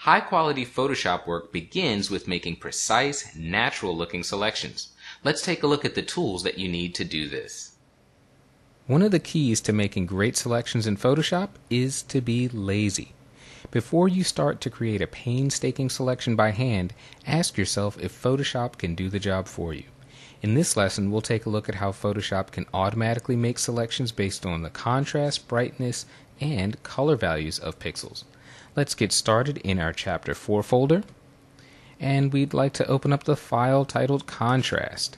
High-quality Photoshop work begins with making precise, natural-looking selections. Let's take a look at the tools that you need to do this. One of the keys to making great selections in Photoshop is to be lazy. Before you start to create a painstaking selection by hand, ask yourself if Photoshop can do the job for you. In this lesson, we'll take a look at how Photoshop can automatically make selections based on the contrast, brightness, and color values of pixels. Let's get started in our Chapter 4 folder, and we'd like to open up the file titled Contrast.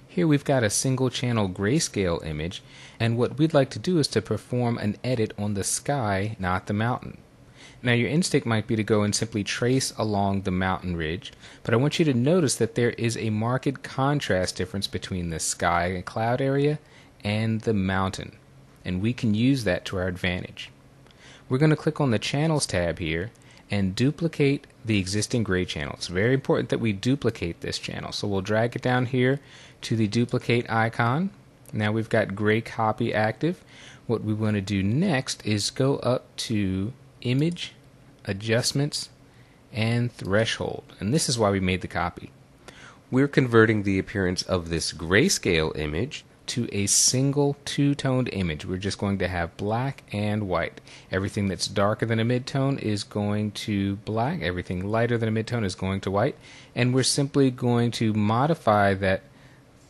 Here we've got a single channel grayscale image, and what we'd like to do is to perform an edit on the sky, not the mountain. Now your instinct might be to go and simply trace along the mountain ridge, but I want you to notice that there is a marked contrast difference between the sky and cloud area and the mountain, and we can use that to our advantage. We're going to click on the Channels tab here and duplicate the existing gray channel. It's very important that we duplicate this channel, so we'll drag it down here to the duplicate icon. Now we've got gray copy active. What we want to do next is go up to Image, Adjustments, and Threshold, and this is why we made the copy. We're converting the appearance of this grayscale image to a single two-toned image. We're just going to have black and white. Everything that's darker than a midtone is going to black, everything lighter than a midtone is going to white, and we're simply going to modify that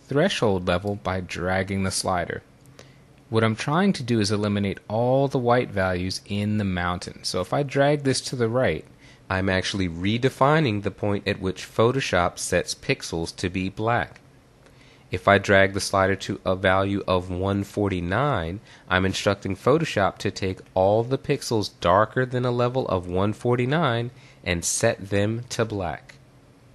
threshold level by dragging the slider. What I'm trying to do is eliminate all the white values in the mountain. So if I drag this to the right, I'm actually redefining the point at which Photoshop sets pixels to be black. If I drag the slider to a value of 149, I'm instructing Photoshop to take all the pixels darker than a level of 149 and set them to black.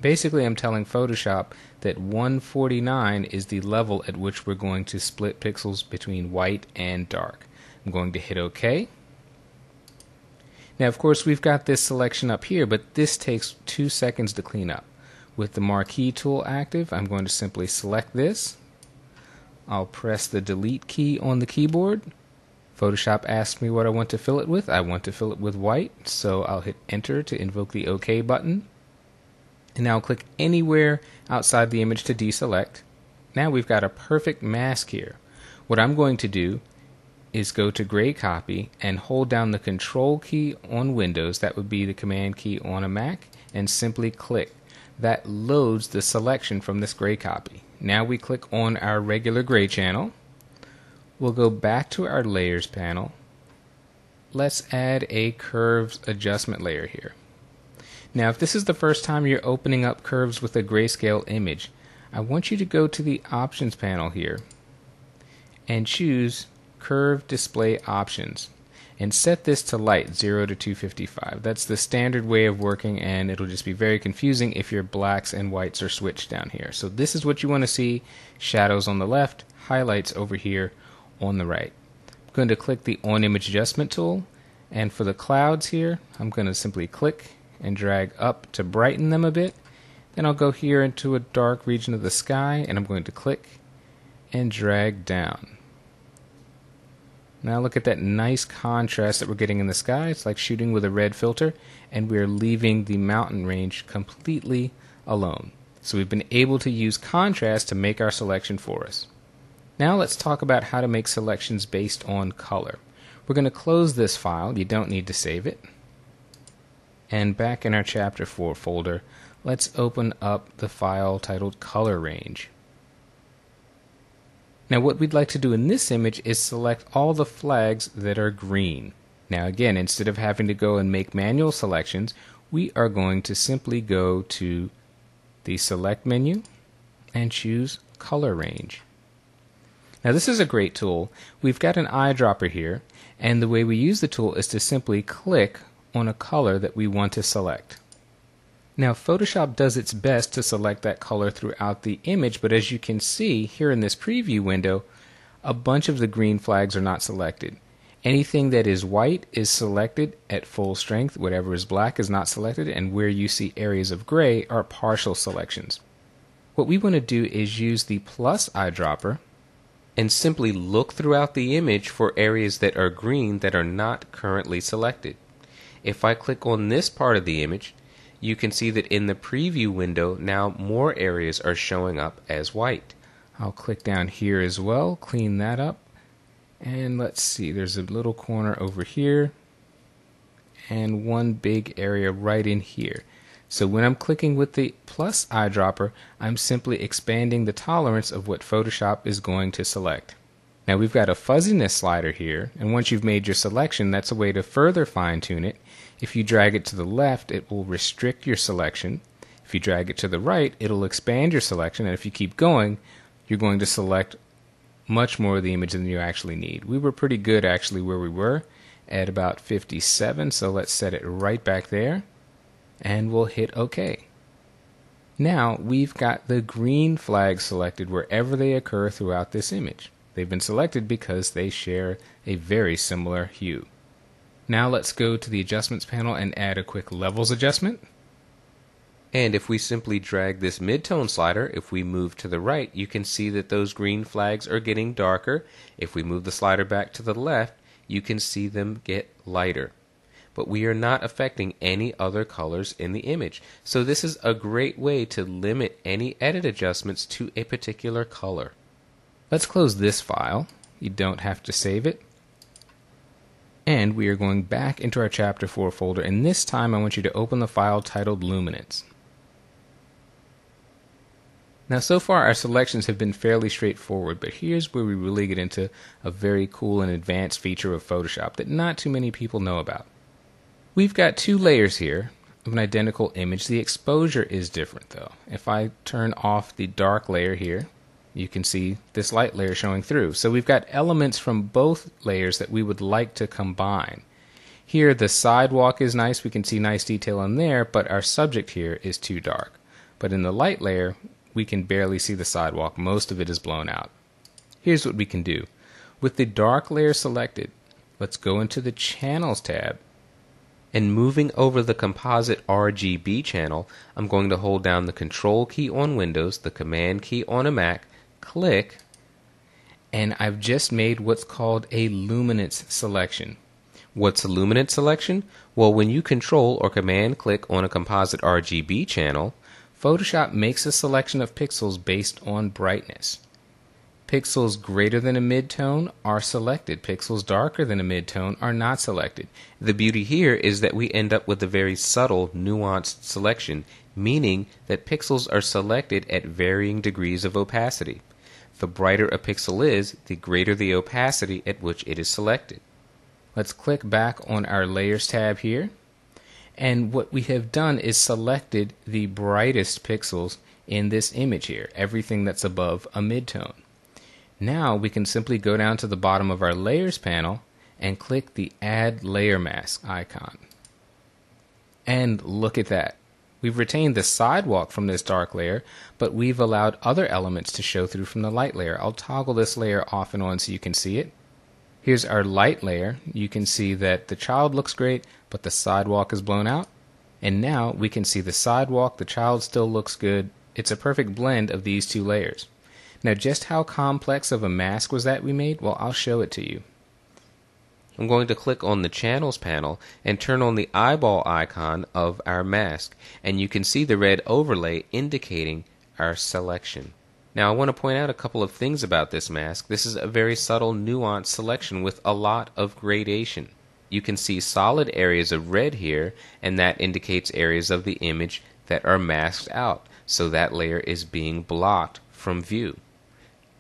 Basically, I'm telling Photoshop that 149 is the level at which we're going to split pixels between white and dark. I'm going to hit OK. Now, of course, we've got this selection up here, but this takes 2 seconds to clean up. With the Marquee tool active, I'm going to simply select this. I'll press the Delete key on the keyboard. Photoshop asks me what I want to fill it with. I want to fill it with white, so I'll hit Enter to invoke the OK button. And now click anywhere outside the image to deselect. Now we've got a perfect mask here. What I'm going to do is go to Gray Copy and hold down the Control key on Windows, that would be the Command key on a Mac, and simply click. That loads the selection from this gray copy. Now we click on our regular gray channel. We'll go back to our Layers panel. Let's add a Curves adjustment layer here. Now if this is the first time you're opening up curves with a grayscale image, I want you to go to the Options panel here and choose Curve Display Options and set this to light, 0 to 255. That's the standard way of working, and it'll just be very confusing if your blacks and whites are switched down here. So this is what you want to see: shadows on the left, highlights over here on the right. I'm going to click the On Image Adjustment tool, and for the clouds here, I'm going to simply click and drag up to brighten them a bit. Then I'll go here into a dark region of the sky, and I'm going to click and drag down. Now look at that nice contrast that we're getting in the sky. It's like shooting with a red filter, and we're leaving the mountain range completely alone. So we've been able to use contrast to make our selection for us. Now let's talk about how to make selections based on color. We're going to close this file. You don't need to save it. And back in our Chapter 4 folder, let's open up the file titled Color Range. Now what we'd like to do in this image is select all the flags that are green. Now again, instead of having to go and make manual selections, we are going to simply go to the Select menu and choose Color Range. Now this is a great tool. We've got an eyedropper here, and the way we use the tool is to simply click on a color that we want to select. Now Photoshop does its best to select that color throughout the image, but as you can see here in this preview window, a bunch of the green flags are not selected. Anything that is white is selected at full strength, whatever is black is not selected, and where you see areas of gray are partial selections. What we want to do is use the plus eyedropper and simply look throughout the image for areas that are green that are not currently selected. If I click on this part of the image, you can see that in the preview window now more areas are showing up as white. I'll click down here as well, clean that up, and let's see, there's a little corner over here and one big area right in here. So when I'm clicking with the plus eyedropper, I'm simply expanding the tolerance of what Photoshop is going to select. Now we've got a fuzziness slider here, and once you've made your selection, that's a way to further fine-tune it. If you drag it to the left, it will restrict your selection. If you drag it to the right, it'll expand your selection, and if you keep going, you're going to select much more of the image than you actually need. We were pretty good actually where we were at about 57, so let's set it right back there, and we'll hit OK. Now we've got the green flags selected wherever they occur throughout this image. They've been selected because they share a very similar hue. Now let's go to the adjustments panel and add a quick levels adjustment. And if we simply drag this midtone slider, if we move to the right, you can see that those green flags are getting darker. If we move the slider back to the left, you can see them get lighter. But we are not affecting any other colors in the image. So this is a great way to limit any edit adjustments to a particular color. Let's close this file. You don't have to save it. And we are going back into our Chapter 4 folder, and this time I want you to open the file titled Luminance. Now so far our selections have been fairly straightforward, but here's where we really get into a very cool and advanced feature of Photoshop that not too many people know about. We've got two layers here of an identical image. The exposure is different though. If I turn off the dark layer here, you can see this light layer showing through. So we've got elements from both layers that we would like to combine. Here the sidewalk is nice, we can see nice detail in there, but our subject here is too dark. But in the light layer, we can barely see the sidewalk. Most of it is blown out. Here's what we can do. With the dark layer selected, let's go into the Channels tab, and moving over the Composite RGB channel, I'm going to hold down the Control key on Windows, the Command key on a Mac, click, and I've just made what's called a luminance selection. What's a luminance selection? Well, when you Control or Command click on a Composite RGB channel, Photoshop makes a selection of pixels based on brightness. Pixels greater than a midtone are selected. Pixels darker than a midtone are not selected. The beauty here is that we end up with a very subtle, nuanced selection, meaning that pixels are selected at varying degrees of opacity. The brighter a pixel is, the greater the opacity at which it is selected. Let's click back on our Layers tab here. And what we have done is selected the brightest pixels in this image here, everything that's above a midtone. Now we can simply go down to the bottom of our Layers panel and click the Add Layer Mask icon. And look at that. We've retained the sidewalk from this dark layer, but we've allowed other elements to show through from the light layer. I'll toggle this layer off and on so you can see it. Here's our light layer. You can see that the child looks great, but the sidewalk is blown out. And now we can see the sidewalk, the child still looks good. It's a perfect blend of these two layers. Now just how complex of a mask was that we made? Well, I'll show it to you. I'm going to click on the Channels panel and turn on the eyeball icon of our mask, and you can see the red overlay indicating our selection. Now I want to point out a couple of things about this mask. This is a very subtle, nuanced selection with a lot of gradation. You can see solid areas of red here, and that indicates areas of the image that are masked out, so that layer is being blocked from view.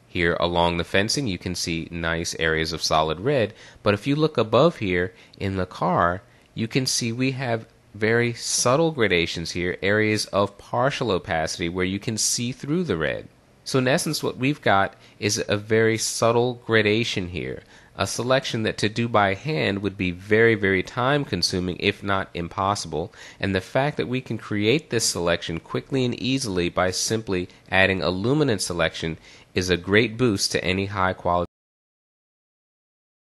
Here along the fencing you can see nice areas of solid red, but if you look above here in the car, you can see we have very subtle gradations here, areas of partial opacity where you can see through the red. So in essence what we've got is a very subtle gradation here, a selection that to do by hand would be very, very time consuming if not impossible, and the fact that we can create this selection quickly and easily by simply adding a luminance selection is a great boost to any high quality